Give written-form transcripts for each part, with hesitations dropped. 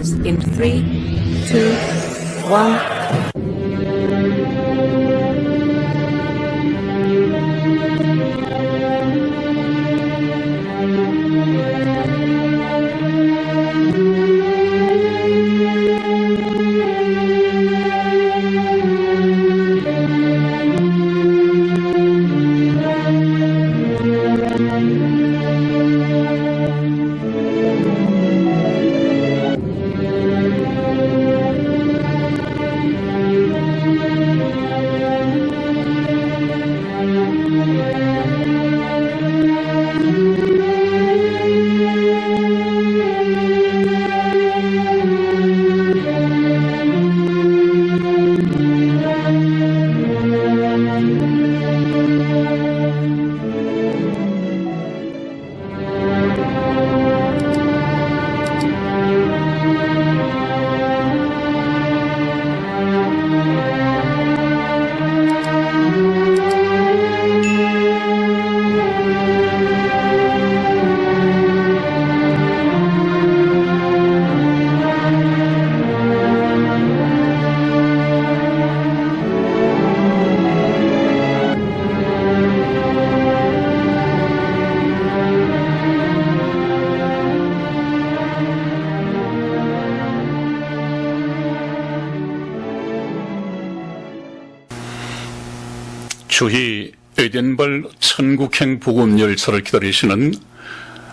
begins in 3, 2, 1. 주희 에덴발 천국행 복음 열차를 기다리시는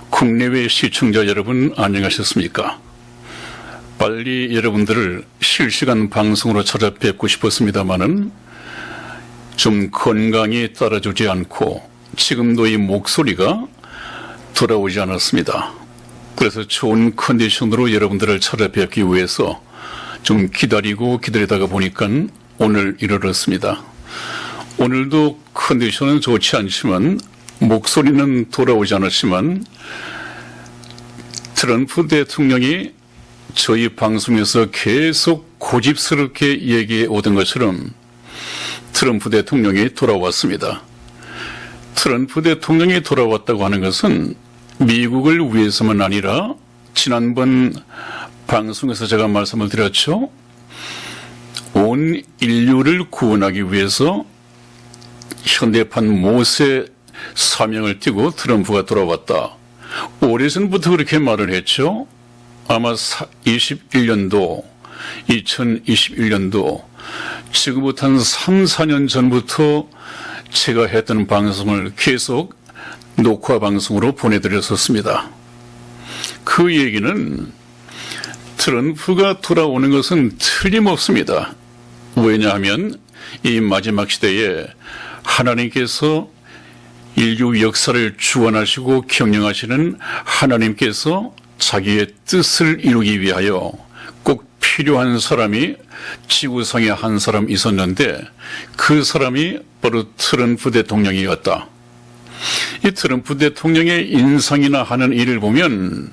국내외 시청자 여러분 안녕하셨습니까? 빨리 여러분들을 실시간 방송으로 찾아뵙고 싶었습니다마는 좀 건강이 따라주지 않고 지금도 이 목소리가 돌아오지 않았습니다. 그래서 좋은 컨디션으로 여러분들을 찾아뵙기 위해서 좀 기다리다가 보니까 오늘 이르렀습니다. 오늘도 컨디션은 좋지 않지만 목소리는 돌아오지 않았지만 트럼프 대통령이 저희 방송에서 계속 고집스럽게 얘기해 오던 것처럼 트럼프 대통령이 돌아왔습니다. 트럼프 대통령이 돌아왔다고 하는 것은 미국을 위해서만 아니라 지난번 방송에서 제가 말씀을 드렸죠. 온 인류를 구원하기 위해서 현대판 모세 사명을 띠고 트럼프가 돌아왔다. 오래전부터 그렇게 말을 했죠. 아마 2021년도 지금부터 한 3, 4년 전부터 제가 했던 방송을 계속 녹화 방송으로 보내드렸었습니다. 그 얘기는 트럼프가 돌아오는 것은 틀림없습니다. 왜냐하면 이 마지막 시대에 하나님께서 인류 역사를 주관하시고 경영하시는 하나님께서 자기의 뜻을 이루기 위하여 꼭 필요한 사람이 지구상에 한 사람 있었는데 그 사람이 바로 트럼프 대통령이었다. 이 트럼프 대통령의 인상이나 하는 일을 보면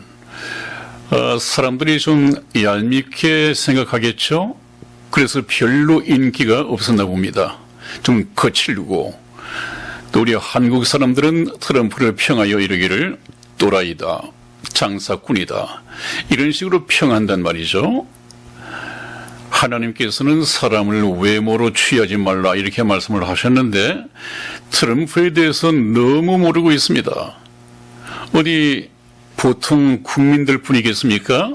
사람들이 좀 얄밉게 생각하겠죠. 그래서 별로 인기가 없었나 봅니다. 좀 거칠고 또 우리 한국 사람들은 트럼프를 평하여 이르기를 또라이다, 장사꾼이다 이런 식으로 평한단 말이죠. 하나님께서는 사람을 외모로 취하지 말라 이렇게 말씀을 하셨는데 트럼프에 대해서 너무 모르고 있습니다. 어디 보통 국민들 뿐이겠습니까?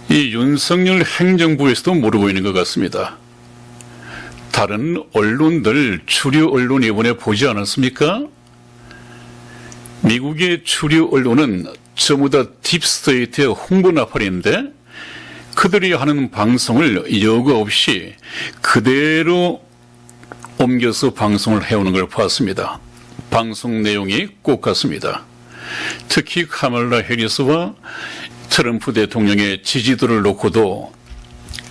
이 윤석열 행정부에서도 모르고 있는 것 같습니다. 다른 언론들, 주류 언론 이번에 보지 않았습니까? 미국의 주류 언론은 전부 다 딥스테이트의 홍보 나팔인데 그들이 하는 방송을 여과 없이 그대로 옮겨서 방송을 해오는 걸 봤습니다. 방송 내용이 꼭 같습니다. 특히 카멀라 해리스와 트럼프 대통령의 지지도를 놓고도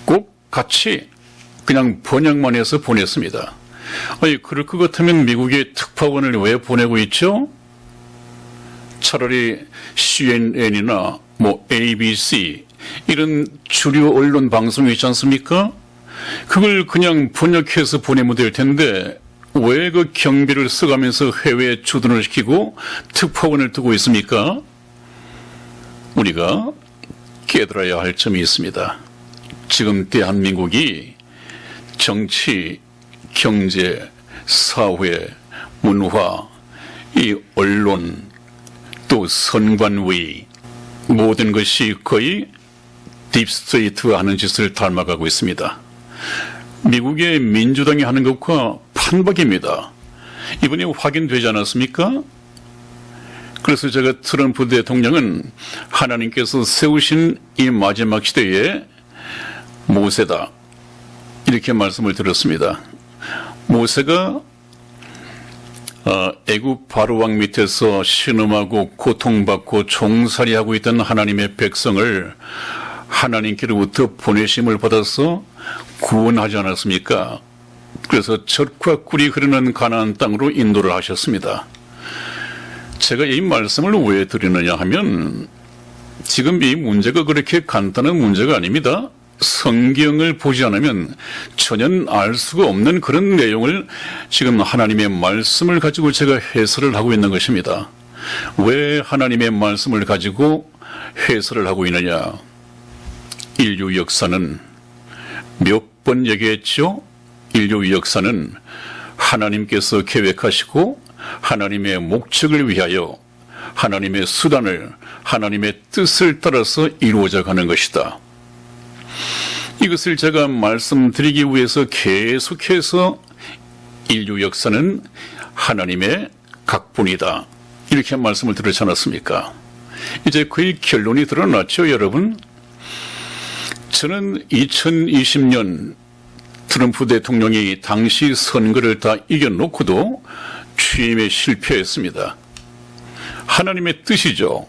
꼭 같이 그냥 번역만 해서 보냈습니다. 아니, 그럴 것 같으면 미국의 특파원을 왜 보내고 있죠? 차라리 CNN이나 ABC 이런 주류 언론 방송이 있지 않습니까? 그걸 그냥 번역해서 보내면 될 텐데 왜 그 경비를 써가면서 해외에 주둔을 시키고 특파원을 두고 있습니까? 우리가 깨달아야 할 점이 있습니다. 지금 대한민국이 정치, 경제, 사회, 문화, 이 언론, 또 선관위 모든 것이 거의 딥스테이트가 하는 짓을 닮아가고 있습니다. 미국의 민주당이 하는 것과 판박입니다. 이번에 확인되지 않았습니까? 그래서 제가 트럼프 대통령은 하나님께서 세우신 이 마지막 시대에 모세다 이렇게 말씀을 드렸습니다. 모세가 애굽 바로왕 밑에서 신음하고 고통받고 종살이하고 있던 하나님의 백성을 하나님께로부터 보내심을 받아서 구원하지 않았습니까? 그래서 젖과 꿀이 흐르는 가나안 땅으로 인도를 하셨습니다. 제가 이 말씀을 왜 드리느냐 하면 지금 이 문제가 그렇게 간단한 문제가 아닙니다. 성경을 보지 않으면 전혀 알 수가 없는 그런 내용을 지금 하나님의 말씀을 가지고 제가 해설을 하고 있는 것입니다. 왜 하나님의 말씀을 가지고 해설을 하고 있느냐? 인류 역사는 몇 번 얘기했죠? 인류 역사는 하나님께서 계획하시고 하나님의 목적을 위하여 하나님의 수단을 하나님의 뜻을 따라서 이루어져 가는 것이다. 이것을 제가 말씀드리기 위해서 계속해서 인류 역사는 하나님의 각본이다. 이렇게 말씀을 드렸지 않았습니까? 이제 거의 결론이 드러났죠, 여러분? 저는 2020년 트럼프 대통령이 당시 선거를 다 이겨놓고도 취임에 실패했습니다. 하나님의 뜻이죠.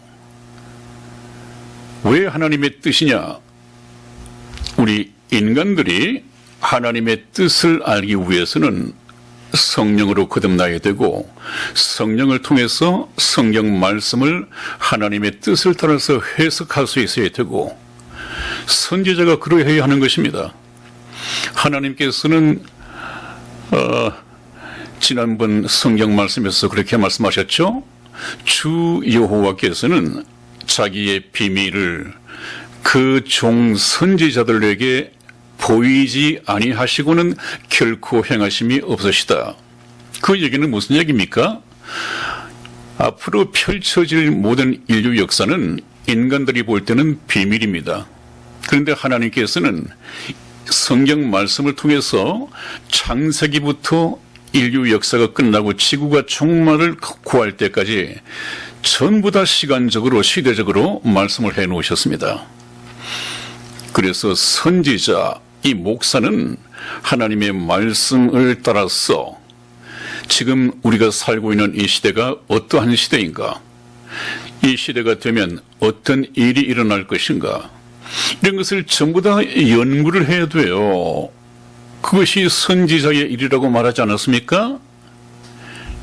왜 하나님의 뜻이냐? 우리 인간들이 하나님의 뜻을 알기 위해서는 성령으로 거듭나야 되고 성령을 통해서 성경 말씀을 하나님의 뜻을 따라서 해석할 수 있어야 되고 선지자가 그러해야 하는 것입니다. 하나님께서는 지난번 성경 말씀에서 그렇게 말씀하셨죠. 주 여호와께서는 자기의 비밀을 그 종 선지자들에게 보이지 아니하시고는 결코 행하심이 없으시다. 그 얘기는 무슨 얘기입니까? 앞으로 펼쳐질 모든 인류 역사는 인간들이 볼 때는 비밀입니다. 그런데 하나님께서는 성경 말씀을 통해서 창세기부터 인류 역사가 끝나고 지구가 종말을 구할 때까지 전부 다 시간적으로 시대적으로 말씀을 해 놓으셨습니다. 그래서 선지자, 이 목사는 하나님의 말씀을 따라서 지금 우리가 살고 있는 이 시대가 어떠한 시대인가? 이 시대가 되면 어떤 일이 일어날 것인가? 이런 것을 전부 다 연구를 해야 돼요. 그것이 선지자의 일이라고 말하지 않았습니까?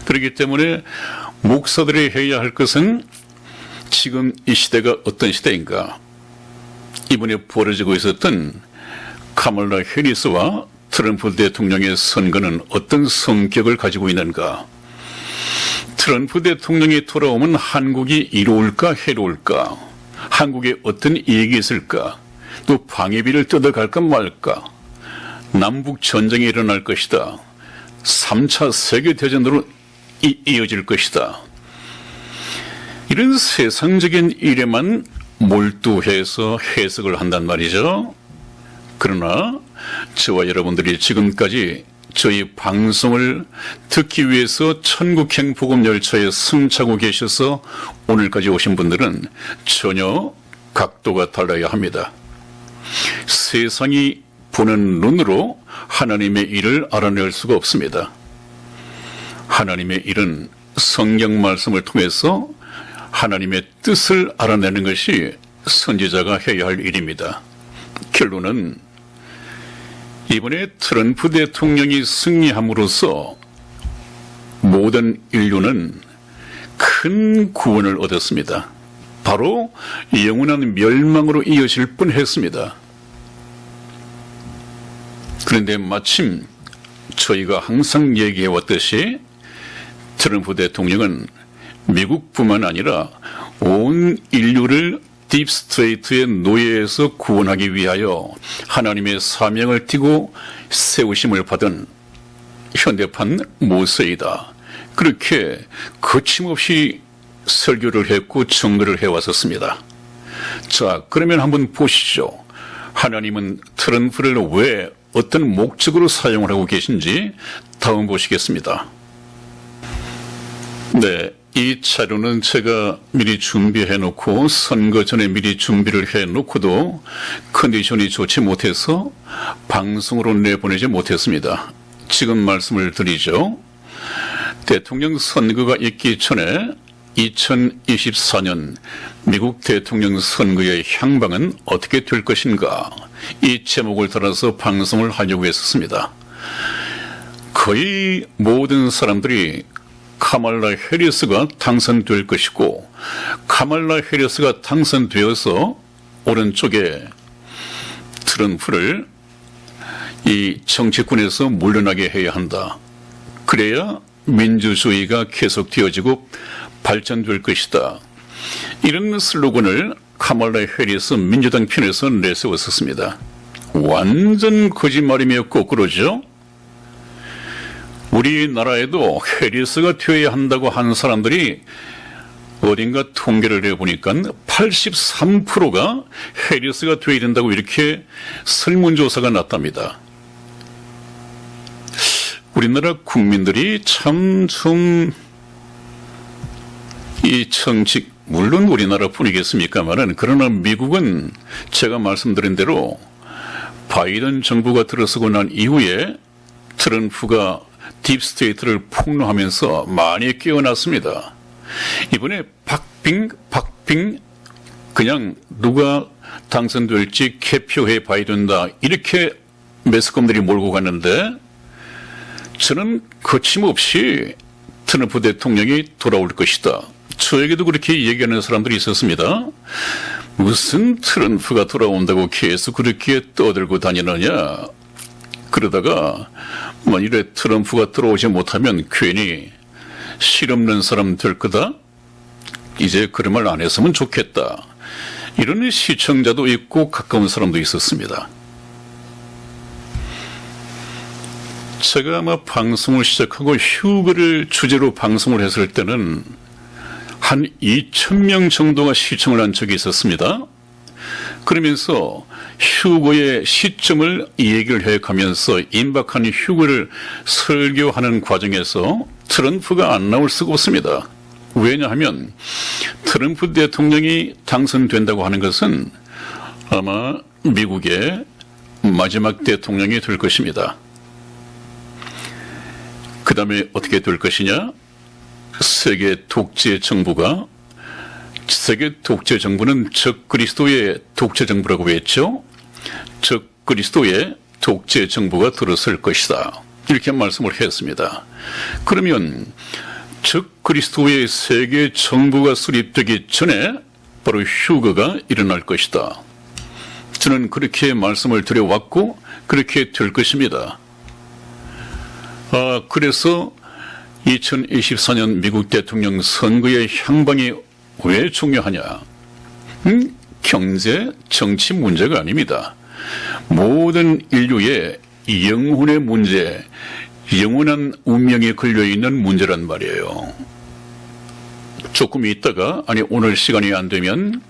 그렇기 때문에 목사들이 해야 할 것은 지금 이 시대가 어떤 시대인가? 이번에 벌어지고 있었던 카멀라 해리스와 트럼프 대통령의 선거는 어떤 성격을 가지고 있는가? 트럼프 대통령이 돌아오면 한국이 이로울까 해로울까? 한국에 어떤 이익이 있을까? 또 방위비를 뜯어갈까 말까? 남북 전쟁이 일어날 것이다. 3차 세계대전으로 이어질 것이다. 이런 세상적인 일에만 몰두해서 해석을 한단 말이죠. 그러나 저와 여러분들이 지금까지 저희 방송을 듣기 위해서 천국행 복음열차에 승차고 계셔서 오늘까지 오신 분들은 전혀 각도가 달라야 합니다. 세상이 보는 눈으로 하나님의 일을 알아낼 수가 없습니다. 하나님의 일은 성경 말씀을 통해서 하나님의 뜻을 알아내는 것이 선지자가 해야 할 일입니다. 결론은 이번에 트럼프 대통령이 승리함으로써 모든 인류는 큰 구원을 얻었습니다. 바로 영원한 멸망으로 이어질 뻔했습니다. 그런데 마침 저희가 항상 얘기해왔듯이 트럼프 대통령은 미국뿐만 아니라 온 인류를 딥스테이트의 노예에서 구원하기 위하여 하나님의 사명을 띠고 세우심을 받은 현대판 모세이다. 그렇게 거침없이 설교를 했고 증거를 해왔었습니다. 자, 그러면 한번 보시죠. 하나님은 트럼프를 왜 어떤 목적으로 사용을 하고 계신지 다음 보시겠습니다. 네, 이 자료는 제가 미리 준비해 놓고 선거 전에 미리 준비를 해 놓고도 컨디션이 좋지 못해서 방송으로 내보내지 못했습니다. 지금 말씀을 드리죠. 대통령 선거가 있기 전에 2024년 미국 대통령 선거의 향방은 어떻게 될 것인가, 이 제목을 달아서 방송을 하려고 했었습니다. 거의 모든 사람들이 카말라 해리스가 당선될 것이고, 카말라 해리스가 당선되어서 오른쪽에 트럼프를 이 정치권에서 물러나게 해야 한다. 그래야 민주주의가 계속되어지고 발전될 것이다. 이런 슬로건을 카말라 해리스 민주당 편에서 내세웠었습니다. 완전 거짓말이며 거꾸로죠. 우리나라에도 해리스가 되어야 한다고 하는 사람들이 어딘가 통계를 해보니까 83%가 해리스가 되어야 된다고 이렇게 설문조사가 났답니다. 우리나라 국민들이 참 좀 이 정치, 물론 우리나라뿐이겠습니까만은, 그러나 미국은 제가 말씀드린 대로 바이든 정부가 들어서고 난 이후에 트럼프가 딥스테이트를 폭로하면서 많이 깨어났습니다. 이번에 박빙 그냥 누가 당선될지 개표해 봐야 된다, 이렇게 매스컴들이 몰고 갔는데, 저는 거침없이 트럼프 대통령이 돌아올 것이다. 저에게도 그렇게 얘기하는 사람들이 있었습니다. 무슨 트럼프가 돌아온다고 계속 그렇게 떠들고 다니느냐. 그러다가 만일에 트럼프가 들어오지 못하면 괜히 실없는 사람 될 거다. 이제 그런 말 안 했으면 좋겠다. 이런 시청자도 있고 가까운 사람도 있었습니다. 제가 아마 방송을 시작하고 휴거를 주제로 방송을 했을 때는 한 2,000명 정도가 시청을 한 적이 있었습니다. 그러면서 휴거의 시점을 얘기를 해가면서 임박한 휴거를 설교하는 과정에서 트럼프가 안 나올 수가 없습니다. 왜냐하면 트럼프 대통령이 당선된다고 하는 것은 아마 미국의 마지막 대통령이 될 것입니다. 그 다음에 어떻게 될 것이냐? 세계 독재 정부는 적 그리스도의 독재 정부라고 했죠. 적 그리스도의 독재 정부가 들어설 것이다. 이렇게 말씀을 했습니다. 그러면 적 그리스도의 세계 정부가 수립되기 전에 바로 휴거가 일어날 것이다. 저는 그렇게 말씀을 드려왔고 그렇게 될 것입니다. 그래서 2024년 미국 대통령 선거의 향방이 왜 중요하냐? 경제, 정치 문제가 아닙니다. 모든 인류의 영혼의 문제, 영원한 운명이 걸려있는 문제란 말이에요. 조금 있다가, 아니 오늘 시간이 안 되면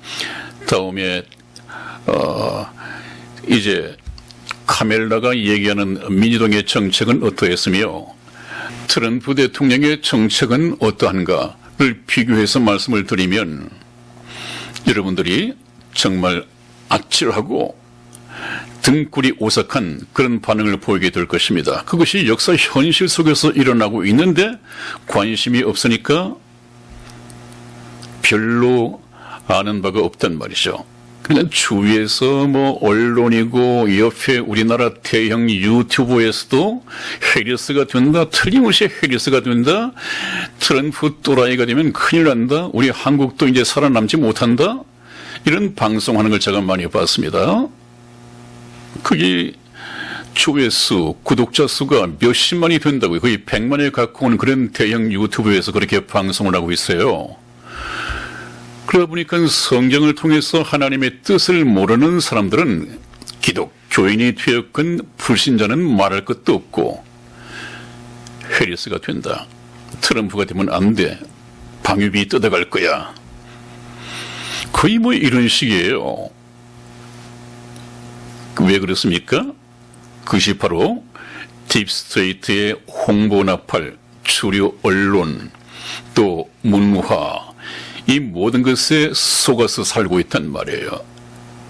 다음에 이제 카멜라가 얘기하는 민주당의 정책은 어떠했으며 트럼프 대통령의 정책은 어떠한가를 비교해서 말씀을 드리면 여러분들이 정말 아찔하고 등골이 오싹한 그런 반응을 보이게 될 것입니다. 그것이 역사 현실 속에서 일어나고 있는데 관심이 없으니까 별로 아는 바가 없단 말이죠. 그냥 주위에서 뭐 언론이고 옆에 우리나라 대형 유튜브에서도 해리스가 된다, 틀림없이 해리스가 된다, 트럼프 또라이가 되면 큰일 난다, 우리 한국도 이제 살아남지 못한다, 이런 방송하는 걸 제가 많이 봤습니다. 그게 조회수, 구독자 수가 몇십만이 된다고요. 거의 100만에 가까운 그런 대형 유튜브에서 그렇게 방송을 하고 있어요. 그러다 보니까 성경을 통해서 하나님의 뜻을 모르는 사람들은 기독교인이 되었건 불신자는 말할 것도 없고 해리스가 된다. 트럼프가 되면 안 돼. 방위비 뜯어갈 거야. 거의 뭐 이런 식이에요. 왜 그렇습니까? 그것이 바로 딥스테이트의 홍보 나팔, 주류 언론, 또 문화, 이 모든 것에 속아서 살고 있단 말이에요.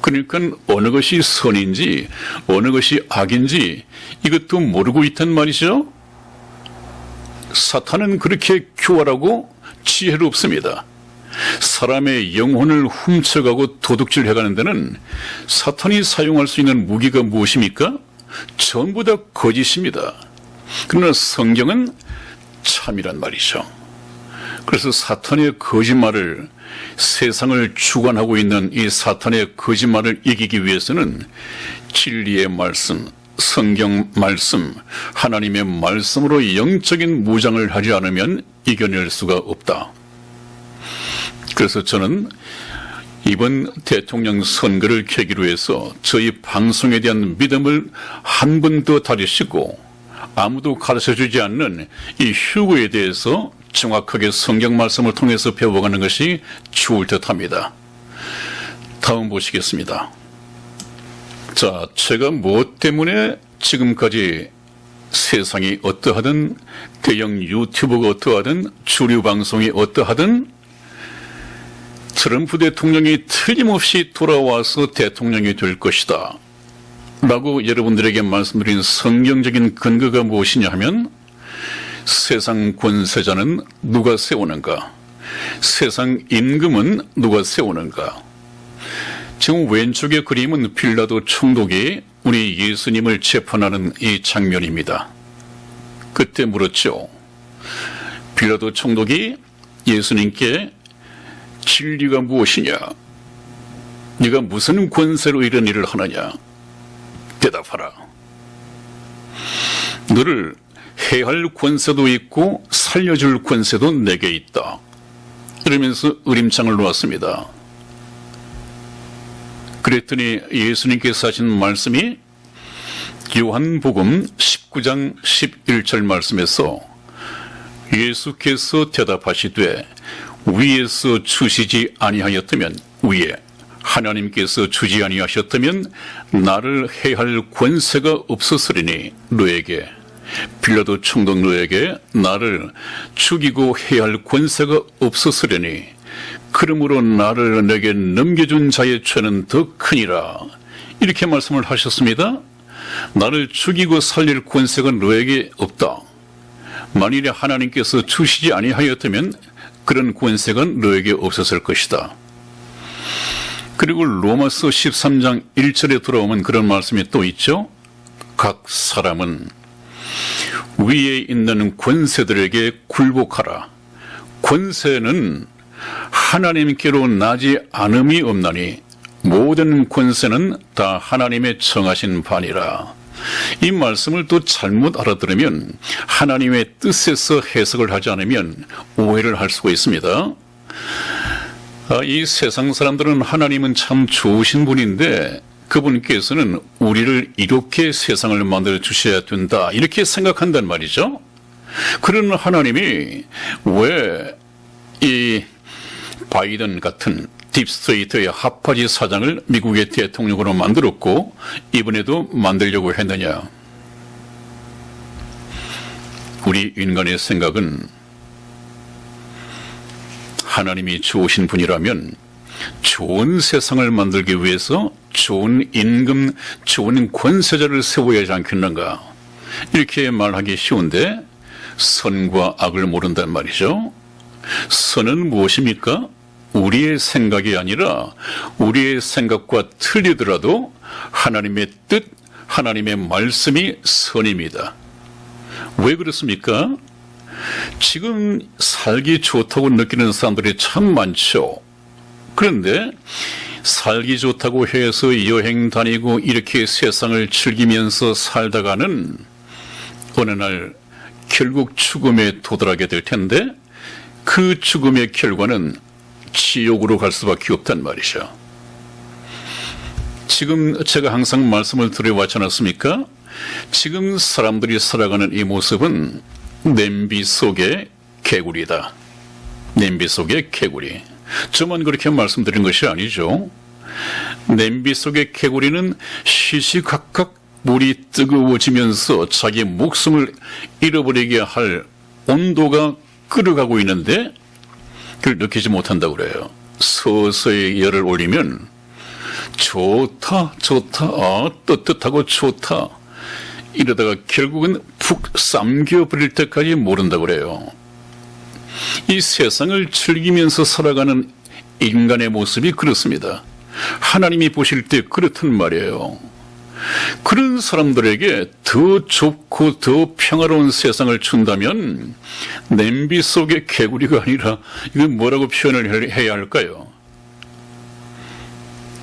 그러니까 어느 것이 선인지 어느 것이 악인지 이것도 모르고 있단 말이죠. 사탄은 그렇게 교활하고 지혜롭습니다. 사람의 영혼을 훔쳐가고 도둑질해가는 데는 사탄이 사용할 수 있는 무기가 무엇입니까? 전부 다 거짓입니다. 그러나 성경은 참이란 말이죠. 그래서 사탄의 거짓말을, 세상을 주관하고 있는 이 사탄의 거짓말을 이기기 위해서는 진리의 말씀, 성경 말씀, 하나님의 말씀으로 영적인 무장을 하지 않으면 이겨낼 수가 없다. 그래서 저는 이번 대통령 선거를 계기로 해서 저희 방송에 대한 믿음을 한 번 더 다지시고 아무도 가르쳐주지 않는 이 휴거에 대해서 정확하게 성경 말씀을 통해서 배워가는 것이 좋을 듯합니다. 다음 보시겠습니다. 자, 제가 무엇 때문에 지금까지 세상이 어떠하든 대형 유튜브가 어떠하든 주류 방송이 어떠하든 트럼프 대통령이 틀림없이 돌아와서 대통령이 될 것이다 라고 여러분들에게 말씀드린 성경적인 근거가 무엇이냐 하면 세상 권세자는 누가 세우는가? 세상 임금은 누가 세우는가? 지금 왼쪽의 그림은 빌라도 총독이 우리 예수님을 재판하는 이 장면입니다. 그때 물었죠. 빌라도 총독이 예수님께 진리가 무엇이냐? 네가 무슨 권세로 이런 일을 하느냐? 대답하라. 너를 해할 권세도 있고 살려줄 권세도 내게 있다. 이러면서 으림장을 놓았습니다. 그랬더니 예수님께서 하신 말씀이 요한복음 19장 11절 말씀에서 예수께서 대답하시되 위에서 주시지 아니하였다면 위에 하나님께서 주지 아니하셨다면 나를 해할 권세가 없었으리니 너에게 빌라도 총독 너에게 나를 죽이고 해할 권세가 없었으리니 그러므로 나를 내게 넘겨준 자의 죄는 더 크니라. 이렇게 말씀을 하셨습니다. 나를 죽이고 살릴 권세가 너에게 없다. 만일에 하나님께서 주시지 아니하였다면 그런 권세가 너에게 없었을 것이다. 그리고 로마서 13장 1절에 돌아오면 그런 말씀이 또 있죠. 각 사람은 위에 있는 권세들에게 굴복하라. 권세는 하나님께로 나지 않음이 없나니 모든 권세는 다 하나님의 정하신 바니라. 이 말씀을 또 잘못 알아들으면 하나님의 뜻에서 해석을 하지 않으면 오해를 할 수가 있습니다. 이 세상 사람들은 하나님은 참 좋으신 분인데 그분께서는 우리를 이렇게 세상을 만들어 주셔야 된다 이렇게 생각한단 말이죠. 그런 하나님이 왜 이 바이든 같은 딥스테이트의 하파지 사장을 미국의 대통령으로 만들었고 이번에도 만들려고 했느냐. 우리 인간의 생각은 하나님이 좋으신 분이라면 좋은 세상을 만들기 위해서 좋은 임금, 좋은 권세자를 세워야 하지 않겠는가. 이렇게 말하기 쉬운데 선과 악을 모른단 말이죠. 선은 무엇입니까? 우리의 생각이 아니라 우리의 생각과 틀리더라도 하나님의 뜻, 하나님의 말씀이 선입니다. 왜 그렇습니까? 지금 살기 좋다고 느끼는 사람들이 참 많죠. 그런데 살기 좋다고 해서 여행 다니고 이렇게 세상을 즐기면서 살다가는 어느 날 결국 죽음에 도달하게 될 텐데 그 죽음의 결과는 지옥으로 갈 수밖에 없단 말이죠. 지금 제가 항상 말씀을 드려왔지 않았습니까? 지금 사람들이 살아가는 이 모습은 냄비 속의 개구리다. 냄비 속의 개구리. 저만 그렇게 말씀드린 것이 아니죠. 냄비 속의 개구리는 시시각각 물이 뜨거워지면서 자기 목숨을 잃어버리게 할 온도가 끓어가고 있는데 그걸 느끼지 못한다고 그래요. 서서히 열을 올리면 좋다, 뜨뜻하고 좋다. 이러다가 결국은 푹 삼켜버릴 때까지 모른다고 그래요. 이 세상을 즐기면서 살아가는 인간의 모습이 그렇습니다. 하나님이 보실 때 그렇단 말이에요. 그런 사람들에게 더 좁고 더 평화로운 세상을 준다면 냄비 속의 개구리가 아니라 이건 뭐라고 표현을 해야 할까요?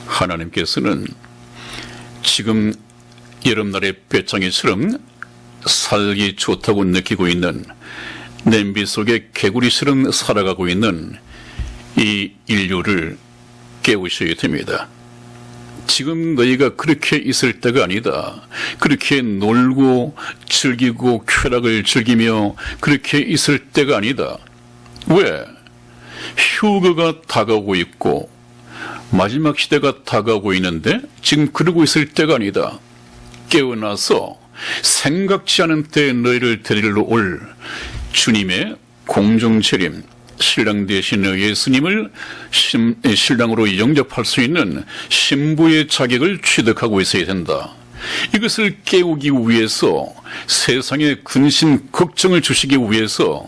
하나님께서는 지금 여름날의 배짱이처럼 살기 좋다고 느끼고 있는 냄비 속의 개구리처럼 살아가고 있는 이 인류를 깨우셔야 됩니다. 지금 너희가 그렇게 있을 때가 아니다. 그렇게 놀고 즐기고 쾌락을 즐기며 그렇게 있을 때가 아니다. 왜? 휴거가 다가오고 있고 마지막 시대가 다가오고 있는데 지금 그러고 있을 때가 아니다. 깨어나서 생각지 않은 때에 너희를 데리러 올 주님의 공중재림, 신랑 되시는 예수님을 신랑으로 영접할 수 있는 신부의 자격을 취득하고 있어야 된다. 이것을 깨우기 위해서 세상에 근심 걱정을 주시기 위해서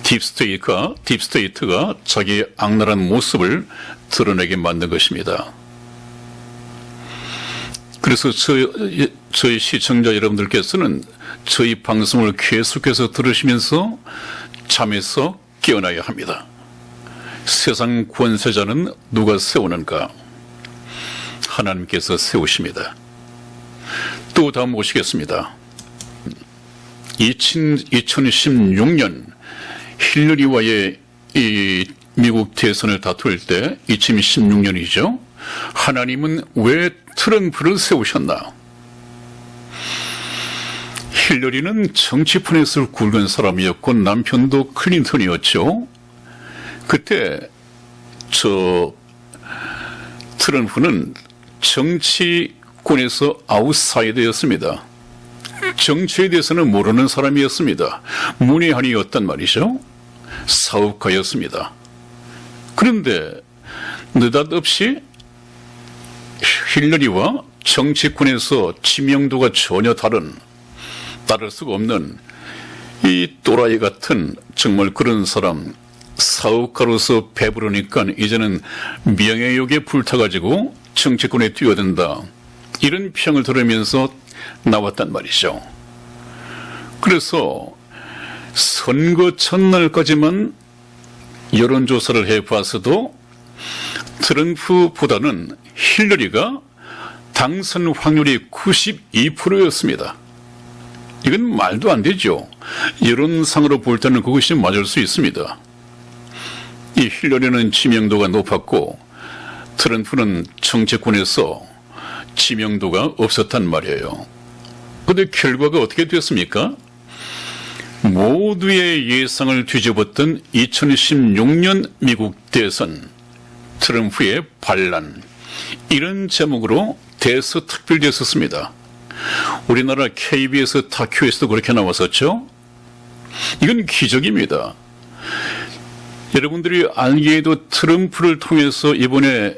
딥스테이트가 자기의 악랄한 모습을 드러내게 만든 것입니다. 그래서 저희 시청자 여러분들께서는 저희 방송을 계속해서 들으시면서 잠에서 깨어나야 합니다. 세상 권세자는 누가 세우는가? 하나님께서 세우십니다. 또 다음 보시겠습니다. 2016년 힐러리와의 이 미국 대선을 다툴 때 2016년이죠. 하나님은 왜 트럼프를 세우셨나? 힐러리는 정치판에서 굵은 사람이었고 남편도 클린턴이었죠. 그때 트럼프는 정치권에서 아웃사이더였습니다. 정치에 대해서는 모르는 사람이었습니다. 문외한이었단 말이죠. 사업가였습니다. 그런데 느닷없이 힐러리와 정치권에서知名도가 전혀 다를 수가 없는 이 또라이 같은 정말 그런 사람, 사업가로서 배부르니까 이제는 명예욕에 불타가지고 정치권에 뛰어든다. 이런 평을 들으면서 나왔단 말이죠. 그래서 선거 첫날까지만 여론조사를 해봤어도 트럼프보다는 힐러리가 당선 확률이 92%였습니다. 이건 말도 안 되죠. 여론상으로 볼 때는 그것이 맞을 수 있습니다. 이 힐러리는知名도가 높았고 트럼프는 정치권에서知名도가 없었단 말이에요. 그런데 결과가 어떻게 됐습니까? 모두의 예상을 뒤집었던 2016년 미국 대선, 트럼프의 반란, 이런 제목으로 대서특필됐었습니다. 우리나라 KBS 다큐에서도 그렇게 나왔었죠. 이건 기적입니다. 여러분들이 알기에도 트럼프를 통해서 이번에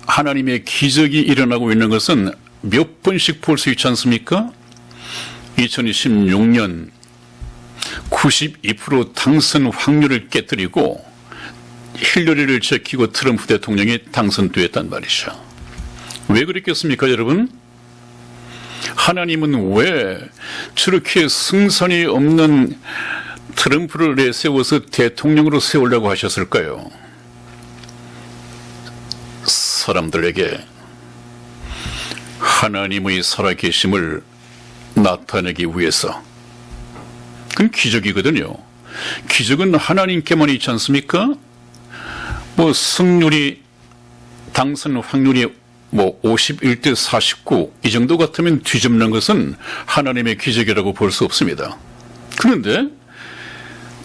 하나님의 기적이 일어나고 있는 것은 몇 번씩 볼 수 있지 않습니까? 2016년 92% 당선 확률을 깨뜨리고 힐러리를 제끼고 트럼프 대통령이 당선되었단 말이죠. 왜 그랬겠습니까, 여러분? 하나님은 왜 저렇게 승산이 없는 트럼프를 내세워서 대통령으로 세우려고 하셨을까요? 사람들에게 하나님의 살아계심을 나타내기 위해서. 그건 기적이거든요. 기적은 하나님께만 있지 않습니까? 뭐 승률이 당선 확률이 51대 49 이 정도 같으면 뒤집는 것은 하나님의 기적이라고 볼 수 없습니다. 그런데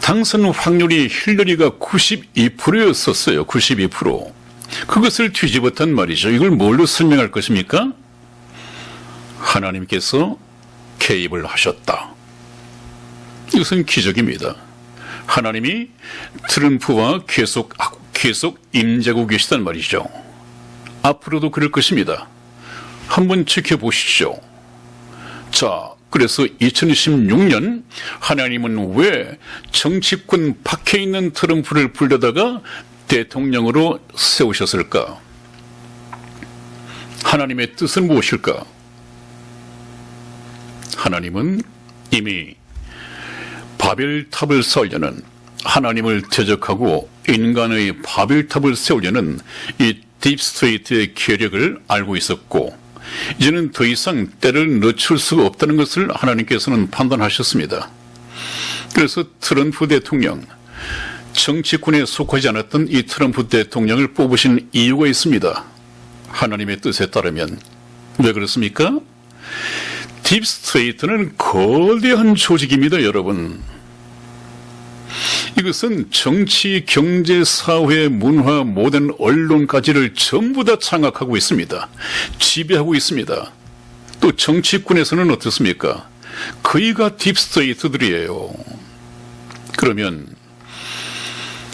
당선 확률이 힐러리가 92%였었어요. 92%. 그것을 뒤집었단 말이죠. 이걸 뭘로 설명할 것입니까? 하나님께서 개입을 하셨다. 이것은 기적입니다. 하나님이 트럼프와 계속 임재하고 계시단 말이죠. 앞으로도 그럴 것입니다. 한번 지켜보시죠. 자, 그래서 2016년 하나님은 왜 정치권 밖에 있는 트럼프를 불러다가 대통령으로 세우셨을까? 하나님의 뜻은 무엇일까? 하나님은 이미 바벨탑을 쌓으려는, 하나님을 대적하고 인간의 바벨탑을 세우려는 이 딥스테이트의 계략을 알고 있었고, 이제는 더 이상 때를 늦출 수가 없다는 것을 하나님께서는 판단하셨습니다. 그래서 트럼프 대통령, 정치권에 속하지 않았던 이 트럼프 대통령을 뽑으신 이유가 있습니다. 하나님의 뜻에 따르면. 왜 그렇습니까? 딥스테이트는 거대한 조직입니다, 여러분. 이것은 정치, 경제, 사회, 문화, 모든 언론까지를 전부 다 장악하고 있습니다. 지배하고 있습니다. 또 정치권에서는 어떻습니까? 거의가 딥스테이트들이에요. 그러면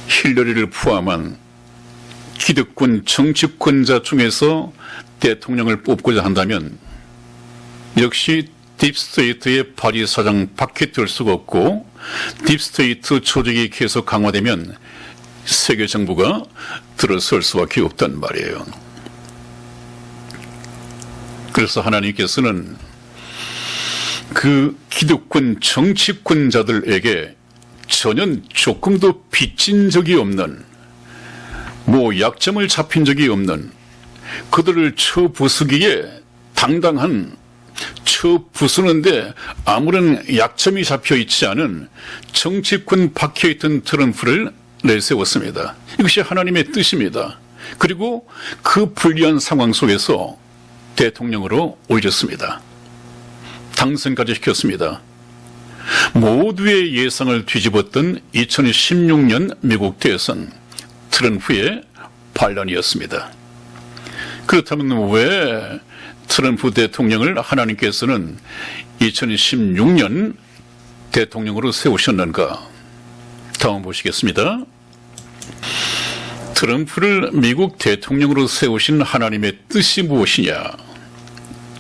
힐러리를 포함한 기득권 정치권자 중에서 대통령을 뽑고자 한다면 역시 딥스테이트의 바리사장 밖에 들 수가 없고, 딥스테이트 조직이 계속 강화되면 세계 정부가 들어설 수밖에 없단 말이에요. 그래서 하나님께서는 그 기득권 정치권자들에게 전혀 조금도 빚진 적이 없는, 약점을 잡힌 적이 없는, 그들을 쳐부수기에 당당한, 쳐부수는데 아무런 약점이 잡혀 있지 않은 정치권 박혀 있던 트럼프를 내세웠습니다. 이것이 하나님의 뜻입니다. 그리고 그 불리한 상황 속에서 대통령으로 올렸습니다. 당선까지 시켰습니다. 모두의 예상을 뒤집었던 2016년 미국 대선, 트럼프의 반란이었습니다. 그렇다면 왜 트럼프 대통령을 하나님께서는 2016년 대통령으로 세우셨는가? 다음 보시겠습니다. 트럼프를 미국 대통령으로 세우신 하나님의 뜻이 무엇이냐?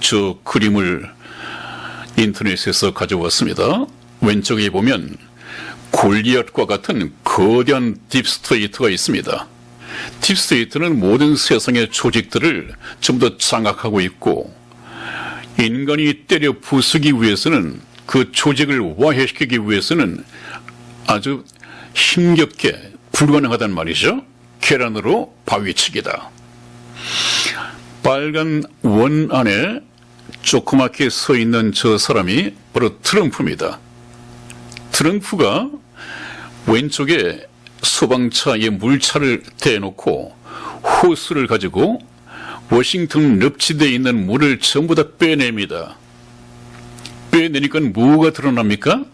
저 그림을 인터넷에서 가져왔습니다. 왼쪽에 보면 골리앗과 같은 거대한 딥스테이트가 있습니다. 딥스테이트는 모든 세상의 조직들을 전부 다 장악하고 있고, 인간이 때려 부수기 위해서는, 그 조직을 와해시키기 위해서는 아주 힘겹게 불가능하단 말이죠. 계란으로 바위치기다. 빨간 원 안에 조그맣게 서 있는 저 사람이 바로 트럼프입니다. 트럼프가 왼쪽에 소방차에 물차를 대놓고 호스를 가지고 워싱턴 납치되어 있는 물을 전부 다 빼냅니다. 빼내니까 뭐가 드러납니까?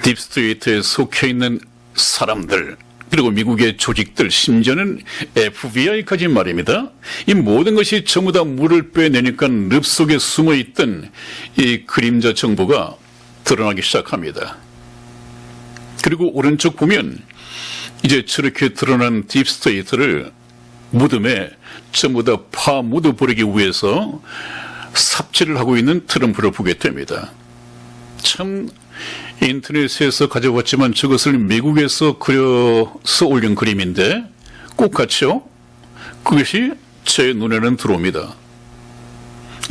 딥스테이트에 속해 있는 사람들, 그리고 미국의 조직들, 심지어는 FBI까지 말입니다. 이 모든 것이 전부 다 물을 빼내니까 늪 속에 숨어있던 이 그림자 정보가 드러나기 시작합니다. 그리고 오른쪽 보면 이제 저렇게 드러난 딥스테이트를 무덤에 전부 다 파묻어버리기 위해서 삽질을 하고 있는 트럼프를 보게 됩니다. 참 인터넷에서 가져왔지만 저것을 미국에서 그려서 올린 그림인데 꼭 같이요? 그것이 제 눈에는 들어옵니다.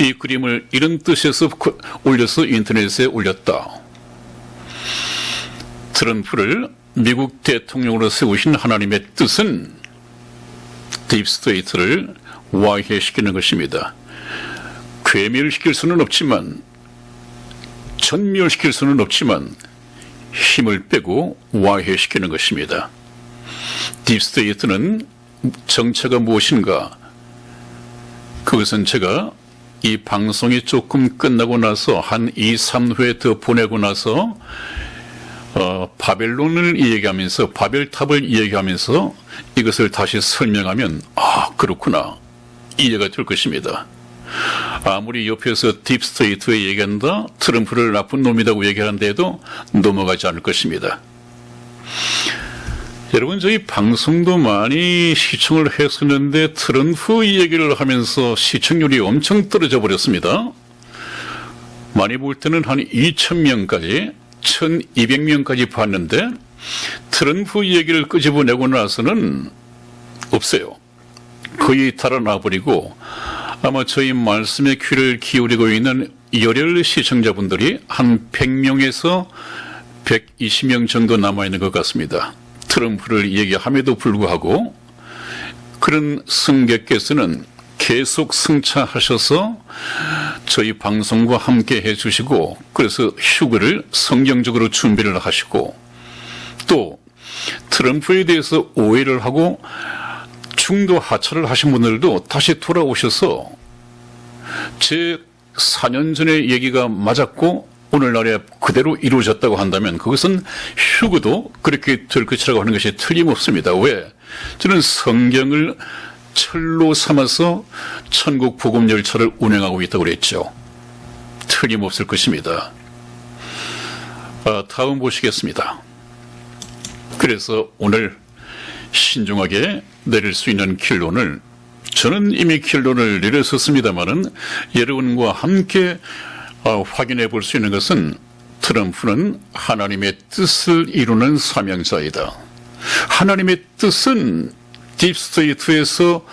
이 그림을 이런 뜻에서 올려서 인터넷에 올렸다. 트럼프를 미국 대통령으로 세우신 하나님의 뜻은 딥스테이트를 와해시키는 것입니다. 괴멸시킬 수는 없지만 전멸시킬 수는 없지만 힘을 빼고 와해시키는 것입니다. 딥스테이트는 정체가 무엇인가? 그것은 제가 이 방송이 조금 끝나고 나서 한 2, 3회 더 보내고 나서 바벨론을 이야기하면서 바벨탑을 이야기하면서 이것을 다시 설명하면 그렇구나 이해가 될 것입니다. 아무리 옆에서 딥스테이트에 얘기한다, 트럼프를 나쁜 놈이라고 얘기하는데도 넘어가지 않을 것입니다. 여러분, 저희 방송도 많이 시청을 했었는데 트럼프 얘기를 하면서 시청률이 엄청 떨어져 버렸습니다. 많이 볼 때는 한 2,000명까지 1,200명까지 봤는데 트럼프 얘기를 끄집어내고 나서는 없어요. 거의 달아나 버리고 아마 저희 말씀에 귀를 기울이고 있는 열혈 시청자분들이 한 100명에서 120명 정도 남아있는 것 같습니다. 트럼프를 얘기함에도 불구하고 그런 승객께서는 계속 승차하셔서 저희 방송과 함께 해주시고 그래서 휴가를 성경적으로 준비를 하시고 또 트럼프에 대해서 오해를 하고 중도 하차를 하신 분들도 다시 돌아오셔서 제 4년 전의 얘기가 맞았고 오늘날에 그대로 이루어졌다고 한다면 그것은 휴거도 그렇게 될 것이라고 하는 것이 틀림없습니다. 왜? 저는 성경을 철로 삼아서 천국 복음 열차를 운행하고 있다고 그랬죠. 틀림없을 것입니다. 다음 보시겠습니다. 그래서 오늘 신중하게 내릴 수 있는 결론을 저는 이미 결론을 내렸었습니다마는 여러분과 함께 확인해 볼 수 있는 것은 트럼프는 하나님의 뜻을 이루는 사명자이다. 하나님의 뜻은 딥스테이트에서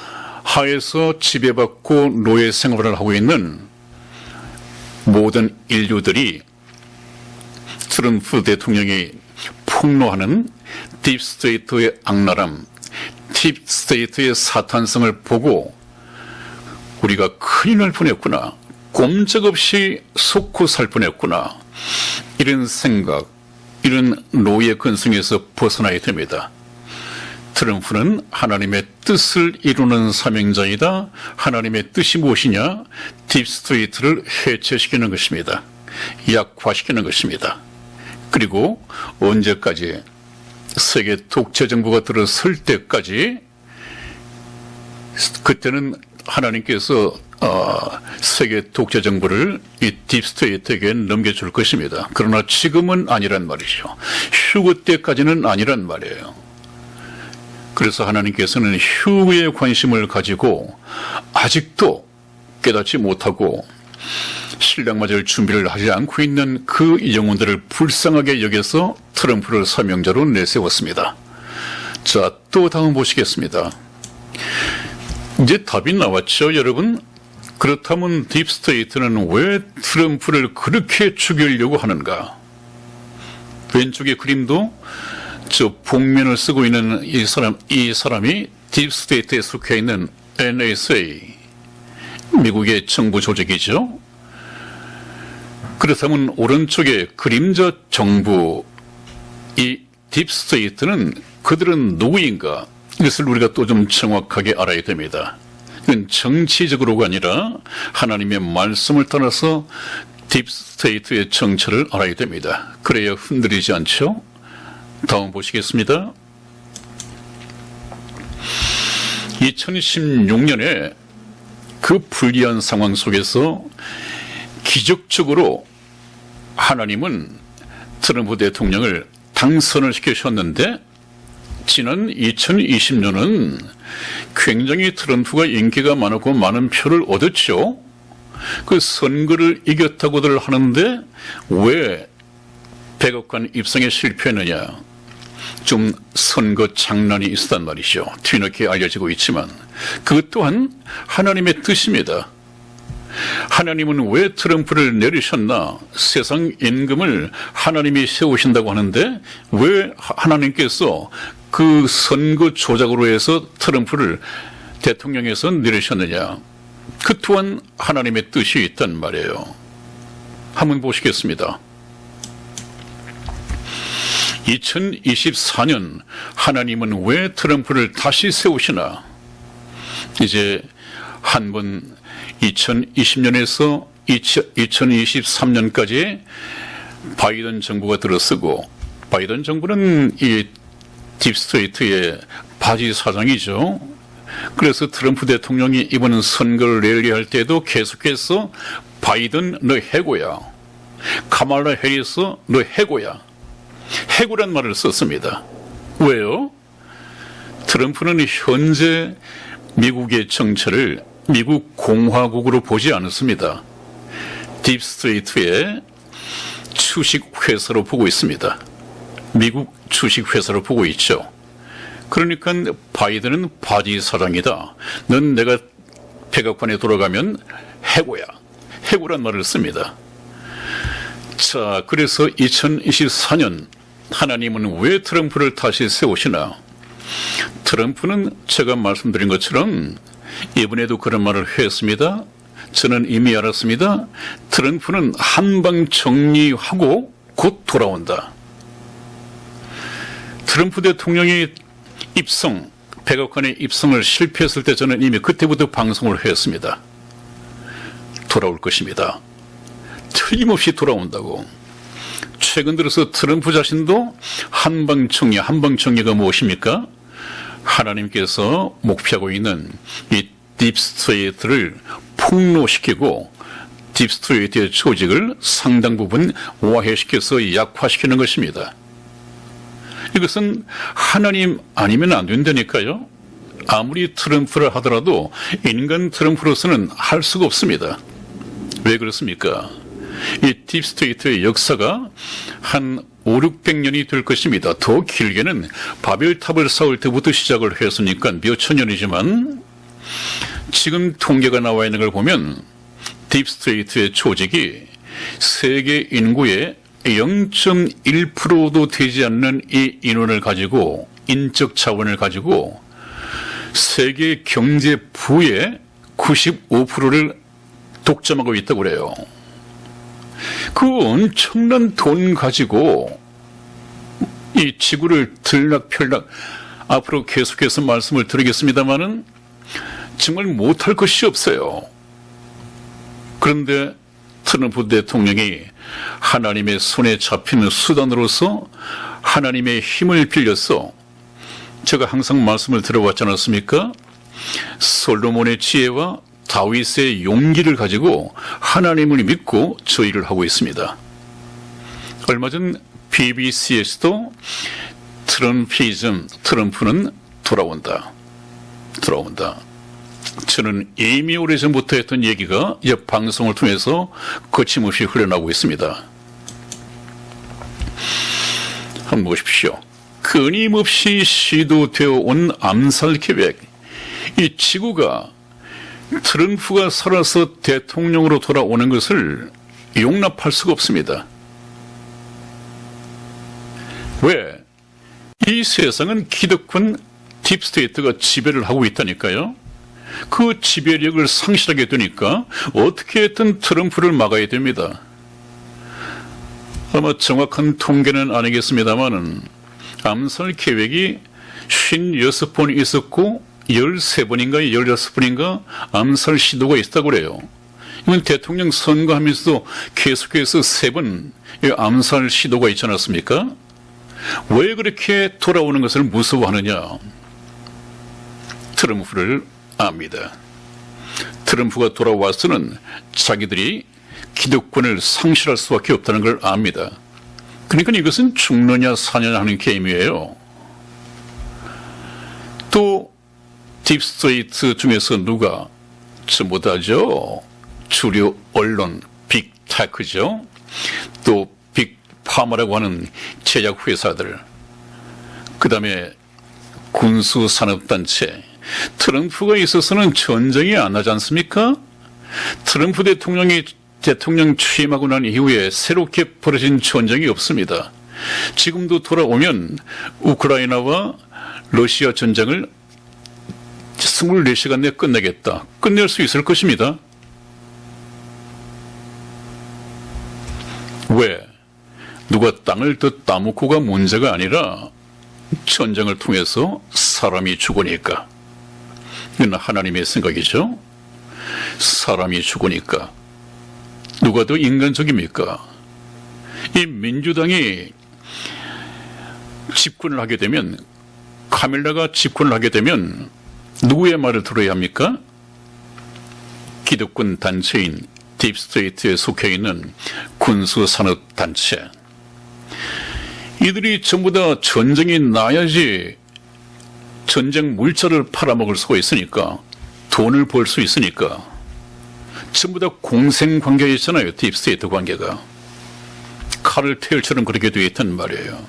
하에서 지배받고 노예 생활을 하고 있는 모든 인류들이 트럼프 대통령이 폭로하는 딥스테이트의 악랄함, 딥스테이트의 사탄성을 보고 우리가 큰일 날 뻔했구나. 꼼짝없이 속고 살 뻔했구나. 이런 생각, 이런 노예 근성에서 벗어나야 됩니다. 트럼프는 하나님의 뜻을 이루는 사명자이다. 하나님의 뜻이 무엇이냐? 딥스테이트를 해체시키는 것입니다. 약화시키는 것입니다. 그리고 언제까지? 세계 독재 정부가 들어설 때까지 그때는 하나님께서 세계 독재 정부를 이 딥스테이트에게 넘겨줄 것입니다. 그러나 지금은 아니란 말이죠. 휴거 때까지는 아니란 말이에요. 그래서 하나님께서는 휴거에 관심을 가지고 아직도 깨닫지 못하고 신랑 맞을 준비를 하지 않고 있는 그 영혼들을 불쌍하게 여겨서 트럼프를 사명자로 내세웠습니다. 자, 또 다음 보시겠습니다. 이제 답이 나왔죠, 여러분? 그렇다면 딥스테이트는 왜 트럼프를 그렇게 죽이려고 하는가? 왼쪽의 그림도 저 복면을 쓰고 있는 이 사람이 딥스테이트에 속해 있는 NSA, 미국의 정부 조직이죠. 그렇다면 오른쪽에 그림자 정부, 이 딥스테이트는 그들은 누구인가? 이것을 우리가 또 좀 정확하게 알아야 됩니다. 이건 정치적으로가 아니라 하나님의 말씀을 따라서 딥스테이트의 정체를 알아야 됩니다. 그래야 흔들리지 않죠? 다음 보시겠습니다. 2016년에 그 불리한 상황 속에서 기적적으로 하나님은 트럼프 대통령을 당선을 시키셨는데 지난 2020년은 굉장히 트럼프가 인기가 많았고 많은 표를 얻었죠. 그 선거를 이겼다고들 하는데 왜 백악관 입성에 실패했느냐. 좀 선거 장난이 있었단 말이죠. 뒤늦게 알려지고 있지만 그것 또한 하나님의 뜻입니다. 하나님은 왜 트럼프를 내리셨나? 세상 임금을 하나님이 세우신다고 하는데 왜 하나님께서 그 선거 조작으로 해서 트럼프를 대통령에서 내리셨느냐? 그 또한 하나님의 뜻이 있단 말이에요. 한번 보시겠습니다. 2024년 하나님은 왜 트럼프를 다시 세우시나? 이제 한번 2020년에서 2023년까지 바이든 정부가 들어서고, 바이든 정부는 이 딥스테이트의 바지 사장이죠. 그래서 트럼프 대통령이 이번 선거를 랠리할 때도 계속해서 바이든 너 해고야, 카말라 해리스 너 해고야, 해고란 말을 썼습니다. 왜요? 트럼프는 현재 미국의 정체를 미국 공화국으로 보지 않았습니다. 딥스테이트의 주식회사로 보고 있습니다. 미국 주식회사로 보고 있죠. 그러니까 바이든은 바지 사장이다. 넌 내가 백악관에 돌아가면 해고야, 해고란 말을 씁니다. 자, 그래서 2024년 하나님은 왜 트럼프를 다시 세우시나? 트럼프는 제가 말씀드린 것처럼 이번에도 그런 말을 했습니다. 저는 이미 알았습니다. 트럼프는 한방 정리하고 곧 돌아온다. 트럼프 대통령이 백악관에 입성을 실패했을 때 저는 이미 그때부터 방송을 했습니다. 돌아올 것입니다. 틀림없이 돌아온다고. 최근 들어서 트럼프 자신도 한방 정리가 무엇입니까? 하나님께서 목표하고 있는 이 딥스테이트를 폭로시키고 딥스테이트의 조직을 상당 부분 와해시켜서 약화시키는 것입니다. 이것은 하나님 아니면 안 된다니까요. 아무리 트럼프를 하더라도 인간 트럼프로서는 할 수가 없습니다. 왜 그렇습니까? 이 딥스테이트의 역사가 한 500~600년이 될 것입니다. 더 길게는 바벨탑을 쌓을 때부터 시작을 했으니까 몇천 년이지만, 지금 통계가 나와 있는 걸 보면 딥스테이트의 조직이 세계 인구의 0.1%도 되지 않는 이 인원을 가지고, 인적 자원을 가지고 세계 경제 부의 95%를 독점하고 있다고 그래요. 그 엄청난 돈 가지고 이 지구를 들락펴락, 앞으로 계속해서 말씀을 드리겠습니다마는 정말 못할 것이 없어요. 그런데 트럼프 대통령이 하나님의 손에 잡히는 수단으로서 하나님의 힘을 빌려서, 제가 항상 말씀을 들어왔지 않았습니까? 솔로몬의 지혜와 다윗의 용기를 가지고 하나님을 믿고 저희를 하고 있습니다. 얼마 전 BBC에서도 트럼프는 돌아온다. 저는 이미 오래전부터 했던 얘기가 옆 방송을 통해서 거침없이 흘러나오고 있습니다. 한번 보십시오. 끊임없이 시도되어 온 암살 계획. 이 지구가 트럼프가 살아서 대통령으로 돌아오는 것을 용납할 수가 없습니다. 왜? 이 세상은 기득권 딥스테이트가 지배를 하고 있다니까요. 그 지배력을 상실하게 되니까 어떻게 했든 트럼프를 막아야 됩니다. 아마 정확한 통계는 아니겠습니다만은 암살 계획이 56번 있었고 13번인가 16번인가 암살 시도가 있다고 그래요. 이건 대통령 선거하면서도 계속해서 3번 암살 시도가 있지 않았습니까? 왜 그렇게 돌아오는 것을 무서워하느냐? 트럼프를 압니다. 트럼프가 돌아와서는 자기들이 기득권을 상실할 수밖에 없다는 걸 압니다. 그러니까 이것은 죽느냐 사느냐 하는 게임이에요. 또 딥스테이트 중에서 누가 전부 다죠. 주류 언론 빅테크죠. 또 빅파마라고 하는 제약 회사들, 그 다음에 군수산업단체. 트럼프가 있어서는 전쟁이 안 나지 않습니까? 트럼프 대통령이 대통령 취임하고 난 이후에 새롭게 벌어진 전쟁이 없습니다. 지금도 돌아오면 우크라이나와 러시아 전쟁을 24시간 내에 끝내겠다. 끝낼 수 있을 것입니다. 왜? 누가 땅을 더 따먹고가 문제가 아니라 전쟁을 통해서 사람이 죽으니까. 이건 하나님의 생각이죠. 사람이 죽으니까. 누가 더 인간적입니까? 이 민주당이 집권을 하게 되면, 카밀라가 집권을 하게 되면 누구의 말을 들어야 합니까? 기득권 단체인 딥스테이트에 속해 있는 군수산업단체. 이들이 전부 다 전쟁이 나야지 전쟁 물자를 팔아먹을 수가 있으니까, 돈을 벌 수 있으니까 전부 다 공생관계에 있잖아요. 딥스테이트 관계가. 카르텔처럼 그렇게 되어 있단 말이에요.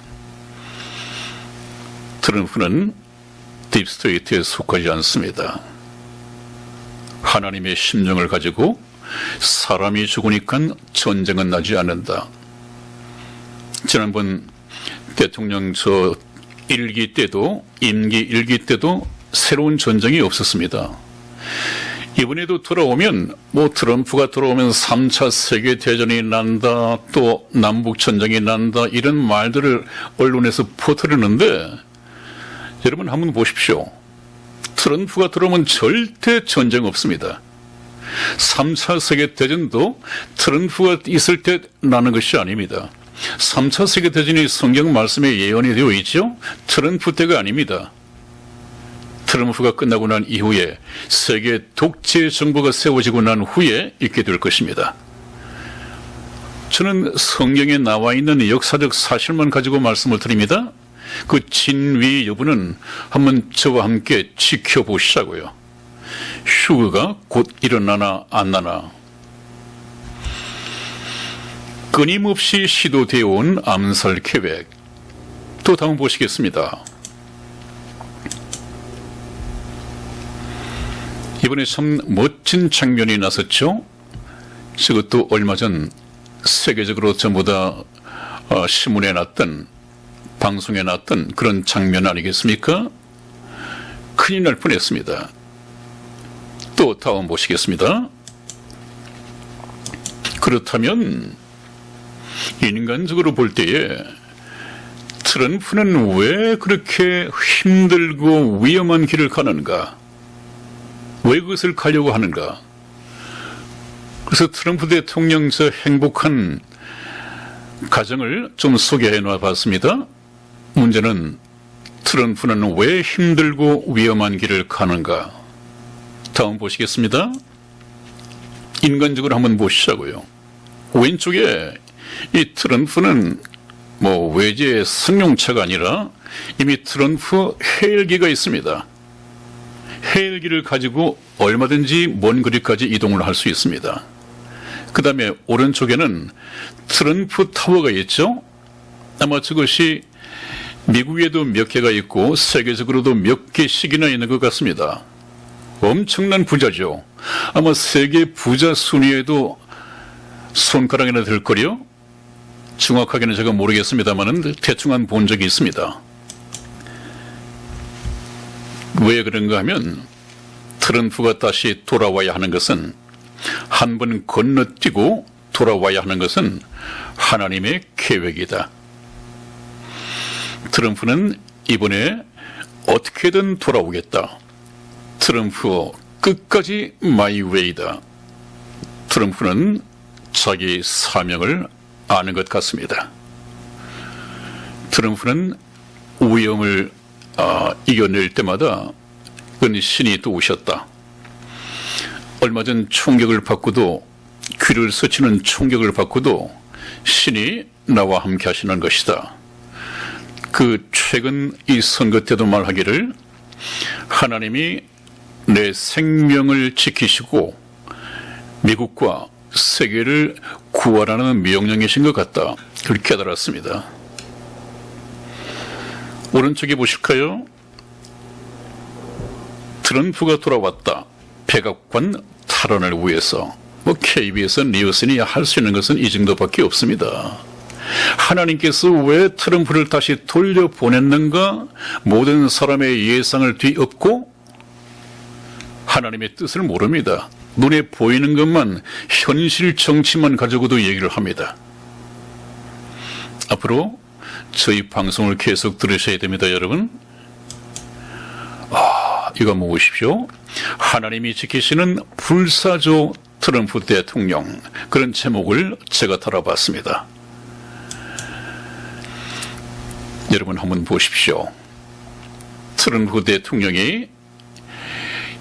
트럼프는 딥스테이트에 속하지 않습니다. 하나님의 심정을 가지고 사람이 죽으니까 전쟁은 나지 않는다. 지난번 대통령 임기 때도 새로운 전쟁이 없었습니다. 이번에도 돌아오면 트럼프가 돌아오면 3차 세계대전이 난다, 또 남북전쟁이 난다, 이런 말들을 언론에서 퍼뜨리는데, 여러분 한번 보십시오. 트럼프가 들어오면 절대 전쟁 없습니다. 3차 세계대전도 트럼프가 있을 때 나는 것이 아닙니다. 3차 세계대전이 성경 말씀에 예언이 되어 있죠? 트럼프 때가 아닙니다. 트럼프가 끝나고 난 이후에 세계 독재 정부가 세워지고 난 후에 있게 될 것입니다. 저는 성경에 나와 있는 역사적 사실만 가지고 말씀을 드립니다. 그 진위 여부는 한번 저와 함께 지켜보시자고요. 휴거가 곧 일어나나 안 나나. 끊임없이 시도되어 온 암살 계획. 또 다음 보시겠습니다. 이번에 참 멋진 장면이 나섰죠. 이것도 얼마 전 세계적으로 전부 다 신문에 났던, 방송에 났던 그런 장면 아니겠습니까? 큰일 날 뻔했습니다. 또 다음 보시겠습니다. 그렇다면 인간적으로 볼 때에 트럼프는 왜 그렇게 힘들고 위험한 길을 가는가? 왜 그것을 가려고 하는가? 그래서 트럼프 대통령 저 행복한 가정을 좀 소개해 놔 봤습니다. 문제는 트럼프는 왜 힘들고 위험한 길을 가는가? 다음 보시겠습니다. 인간적으로 한번 보시자고요. 왼쪽에 이 트럼프는 외제 승용차가 아니라 이미 트럼프 헬기가 있습니다. 헬기를 가지고 얼마든지 먼 거리까지 이동을 할 수 있습니다. 그 다음에 오른쪽에는 트럼프 타워가 있죠. 아마 저것이 미국에도 몇 개가 있고 세계적으로도 몇 개씩이나 있는 것 같습니다. 엄청난 부자죠. 아마 세계 부자 순위에도 손가락이나 들 거요. 정확하게는 제가 모르겠습니다만 대충 한 본 적이 있습니다. 왜 그런가 하면 트럼프가 다시 돌아와야 하는 것은, 한 번 건너뛰고 돌아와야 하는 것은 하나님의 계획이다. 트럼프는 이번에 어떻게든 돌아오겠다. 트럼프 끝까지 마이 웨이다. 트럼프는 자기 사명을 아는 것 같습니다. 트럼프는 위험을 이겨낼 때마다 그건 신이 또 오셨다. 얼마 전 총격을 받고도, 귀를 스치는 총격을 받고도 신이 나와 함께 하시는 것이다. 그 최근 이 선거 때도 말하기를 하나님이 내 생명을 지키시고 미국과 세계를 구하라는 명령이신 것 같다. 그렇게 깨달았습니다. 오른쪽에 보실까요? 트럼프가 돌아왔다. 백악관 탈환을 위해서. KBS 뉴스니 할 수 있는 것은 이 정도밖에 없습니다. 하나님께서 왜 트럼프를 다시 돌려보냈는가? 모든 사람의 예상을 뒤엎고 하나님의 뜻을 모릅니다. 눈에 보이는 것만, 현실 정치만 가지고도 얘기를 합니다. 앞으로 저희 방송을 계속 들으셔야 됩니다, 여러분. 이거 한번 보십시오. 하나님이 지키시는 불사조 트럼프 대통령, 그런 제목을 제가 달아봤습니다. 여러분 한번 보십시오. 트럼프 대통령이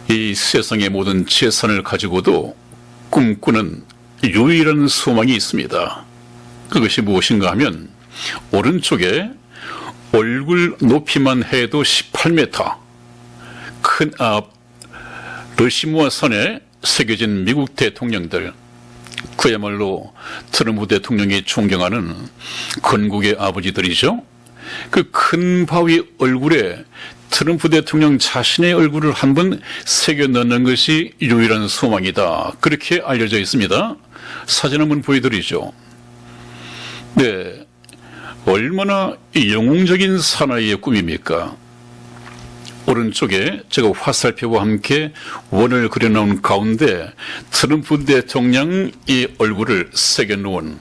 이 세상의 모든 재산을 가지고도 꿈꾸는 유일한 소망이 있습니다. 그것이 무엇인가 하면 오른쪽에 얼굴 높이만 해도 18m 큰 러시무아 선에 새겨진 미국 대통령들, 그야말로 트럼프 대통령이 존경하는 건국의 아버지들이죠. 그 큰 바위 얼굴에 트럼프 대통령 자신의 얼굴을 한번 새겨 넣는 것이 유일한 소망이다, 그렇게 알려져 있습니다. 사진 한번 보여드리죠. 네, 얼마나 영웅적인 사나이의 꿈입니까? 오른쪽에 제가 화살표와 함께 원을 그려놓은 가운데 트럼프 대통령 이 얼굴을 새겨 놓은,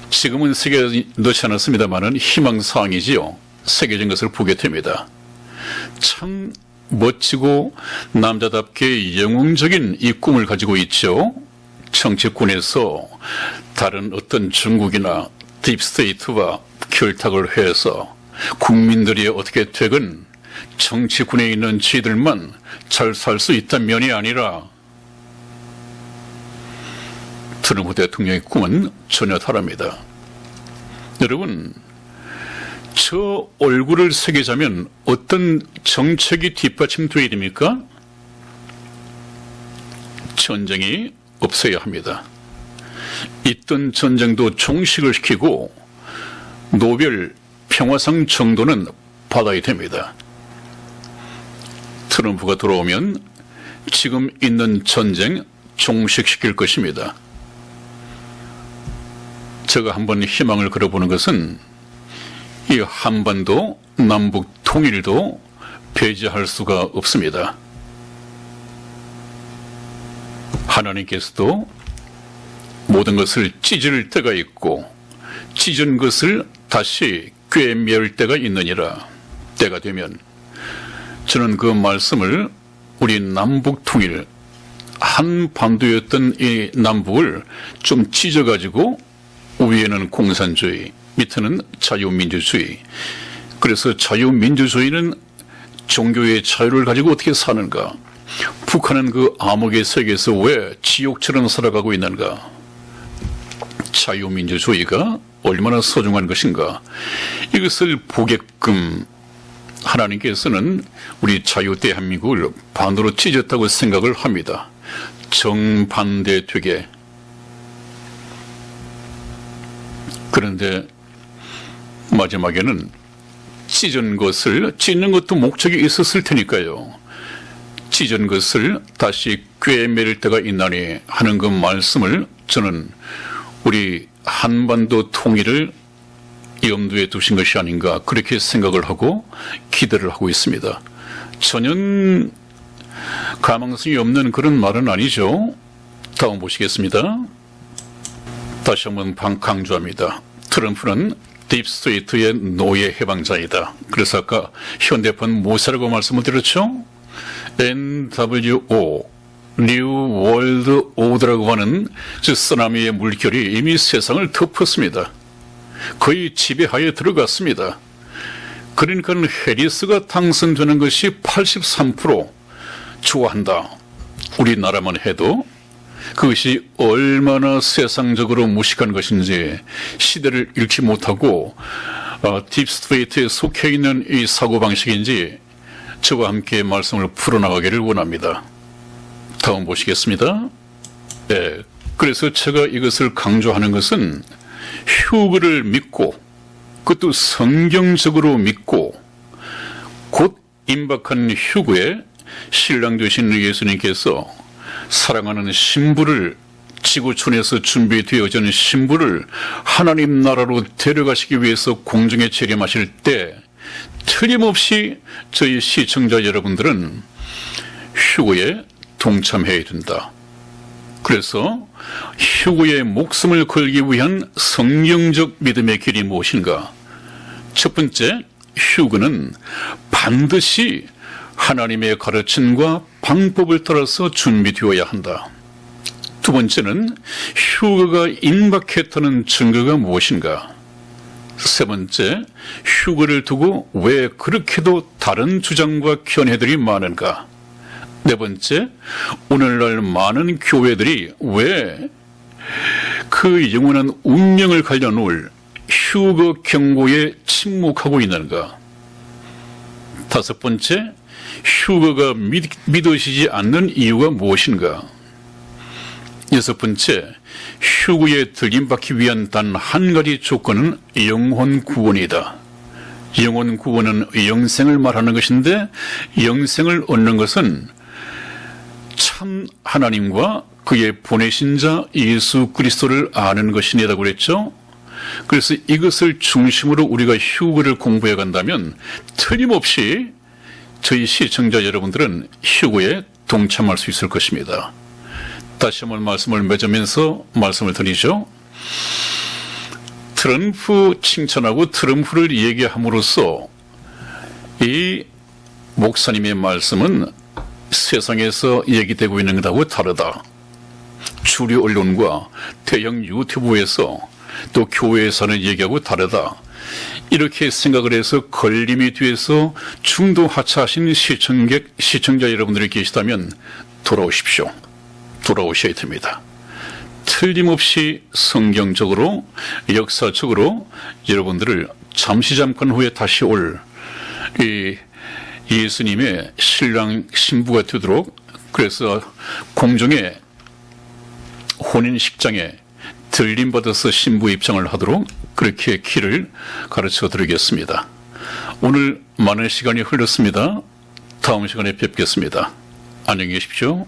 지금은 새겨 넣지 않았습니다만은 희망사항이지요. 새겨진 것을 보게 됩니다. 참 멋지고 남자답게 영웅적인 이 꿈을 가지고 있죠. 정치권에서 다른 어떤 중국이나 딥스테이트와 결탁을 해서 국민들이 어떻게 되건 정치권에 있는 지들만 잘 살 수 있다는 면이 아니라 트럼프 대통령의 꿈은 전혀 다릅니다. 여러분, 저 얼굴을 새기자면 어떤 정책이 뒷받침돼야 됩니까? 전쟁이 없어야 합니다. 있던 전쟁도 종식을 시키고 노벨 평화상 정도는 받아야 됩니다. 트럼프가 들어오면 지금 있는 전쟁 종식시킬 것입니다. 제가 한번 희망을 걸어보는 것은 이 한반도 남북 통일도 배제할 수가 없습니다. 하나님께서도 모든 것을 찢을 때가 있고 찢은 것을 다시 꿰맬 때가 있느니라. 때가 되면 저는 그 말씀을 우리 남북 통일, 한반도였던 이 남북을 좀 찢어가지고 위에는 공산주의, 밑에는 자유민주주의. 그래서 자유민주주의는 종교의 자유를 가지고 어떻게 사는가? 북한은 그 암흑의 세계에서 왜 지옥처럼 살아가고 있는가? 자유민주주의가 얼마나 소중한 것인가? 이것을 보게끔 하나님께서는 우리 자유 대한민국을 반으로 찢었다고 생각을 합니다. 정반대되게. 그런데 마지막에는 찢은 것을, 찢는 것도 목적이 있었을 테니까요. 찢은 것을 다시 꿰맬 때가 있나니 하는 그 말씀을 저는 우리 한반도 통일을 염두에 두신 것이 아닌가, 그렇게 생각을 하고 기대를 하고 있습니다. 전혀 가망성이 없는 그런 말은 아니죠. 다음 보시겠습니다. 다시 한번 강조합니다. 트럼프는 딥스테이트의 노예 해방자이다. 그래서 아까 현대판 모사라고 말씀을 드렸죠. NWO, New World Order라고 하는 저 쓰나미의 물결이 이미 세상을 덮었습니다. 거의 지배하에 들어갔습니다. 그러니까 해리스가 당선되는 것이 83% 좋아한다. 우리나라만 해도 그것이 얼마나 세상적으로 무식한 것인지 시대를 잃지 못하고 딥스테이트에 속해 있는 이 사고방식인지 저와 함께 말씀을 풀어나가기를 원합니다. 다음 보시겠습니다. 네, 그래서 제가 이것을 강조하는 것은 휴거를 믿고 그것도 성경적으로 믿고 곧 임박한 휴거에 신랑 되신 예수님께서 사랑하는 신부를, 지구촌에서 준비되어진 신부를 하나님 나라로 데려가시기 위해서 공중에 재림하실 때 틀림없이 저희 시청자 여러분들은 휴거에 동참해야 된다. 그래서 휴거의 목숨을 걸기 위한 성경적 믿음의 길이 무엇인가? 첫 번째, 휴거는 반드시 하나님의 가르침과 방법을 따라서 준비되어야 한다. 두 번째는 휴거가 임박했다는 증거가 무엇인가? 세 번째, 휴거를 두고 왜 그렇게도 다른 주장과 견해들이 많은가? 네 번째, 오늘날 많은 교회들이 왜 그 영원한 운명을 관련올 휴거 경고에 침묵하고 있는가? 다섯 번째, 휴거가 믿어지지 않는 이유가 무엇인가? 여섯 번째, 휴거에 들림받기 위한 단 한 가지 조건은 영혼 구원이다. 영혼 구원은 영생을 말하는 것인데 영생을 얻는 것은 참 하나님과 그의 보내신 자 예수 그리스도를 아는 것이니라고 그랬죠. 그래서 이것을 중심으로 우리가 휴거를 공부해 간다면 틀림없이 저희 시청자 여러분들은 휴거에 동참할 수 있을 것입니다. 다시 한번 말씀을 맺으면서 말씀을 드리죠. 트럼프 칭찬하고 트럼프를 얘기함으로써 이 목사님의 말씀은 세상에서 얘기되고 있는 것하고 다르다. 주류 언론과 대형 유튜브에서 또 교회에서는 얘기하고 다르다. 이렇게 생각을 해서 걸림이 뒤에서 중도 하차하신 시청자 여러분들이 계시다면 돌아오십시오. 돌아오셔야 됩니다. 틀림없이 성경적으로 역사적으로 여러분들을 잠시 잠깐 후에 다시 올 이 예수님의 신랑 신부가 되도록, 그래서 공중의 혼인식장에 들림받아서 신부 입장을 하도록 그렇게 길을 가르쳐 드리겠습니다. 오늘 많은 시간이 흘렀습니다. 다음 시간에 뵙겠습니다. 안녕히 계십시오.